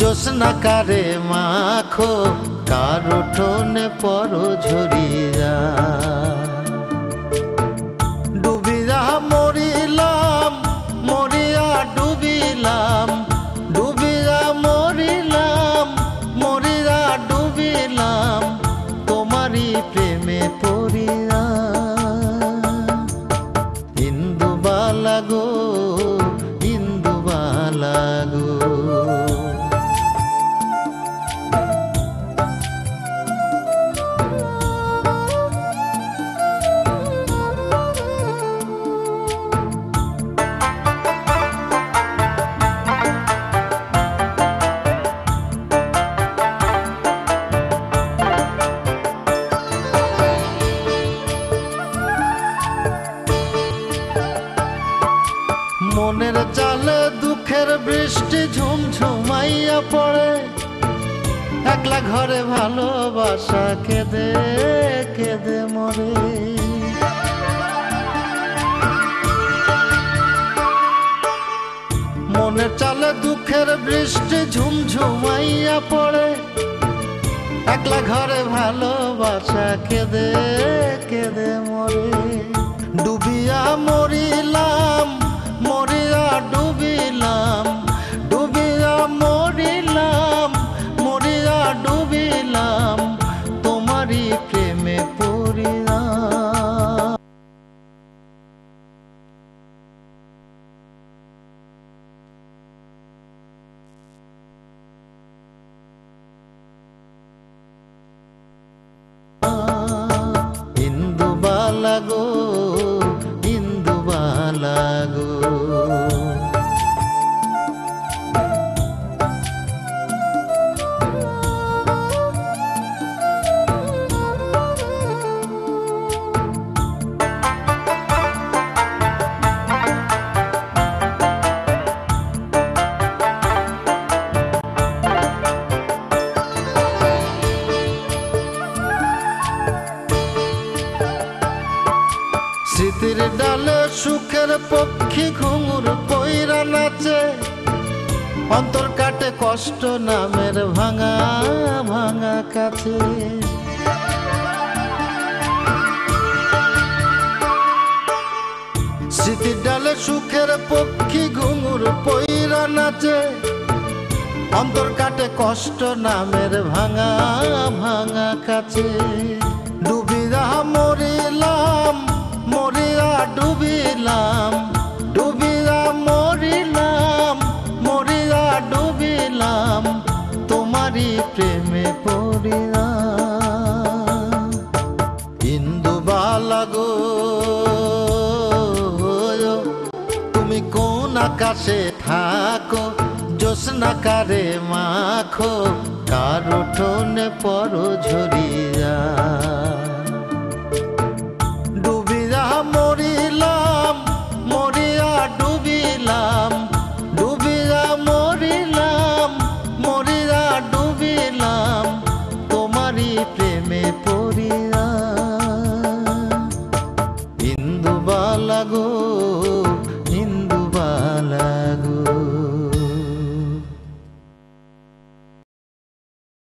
জোসনা কারে মাখো কার উঠোনে পর ঝরিয়া ডুবিয়া মরিলাম মরিয়া ডুবিলাম ডুবিয়া মরিলাম মরিয়া ডুবিলাম তোমারই প্রেমে পড়িয়া ইন্দুবালা গো ইন্দুবালা গো মনের জালে দুঃখের বৃষ্টি ঝুমঝুমাইয়া পড়ে একলা ঘরে ভালোবাসা কেঁদে কেঁদে মরে মনের জালে দুঃখের বৃষ্টি ঝুমঝুমাইয়া পড়ে একলা ঘরে ভালোবাসা কেঁদে কেঁদে মরে ডুবিয়া মরিলাম মরিয়া ডুবিলাম ডুবিয়া মরিলাম মরিয়া ডুবিলাম তোমারই প্রেমে পড়িয়া ইন্দুবালা গো ইন্দুবালা গো স্মৃতির ডালে সুখের পক্ষী ঘুঙুর পইরা নাচে অন্তর কাটে কষ্ট নামের ভাঙা ভাঙা কাছে স্মৃতির ডালে সুখের পক্ষী ঘুঙুর পইরা নাচে অন্তর কাটে কষ্ট নামের ভাঙা ভাঙা কাছে ডুবিয়া মরিলাম মরিয়া ডুবিলাম ডুবিয়া মরিলাম মরিয়া ডুবিলাম তোমারই প্রেমে পড়িয়া ইন্দুবালা গো তুমি কোন আকাশে থাকো জোসনা কারে মাখো কার উঠোনে পর ঝরিয়া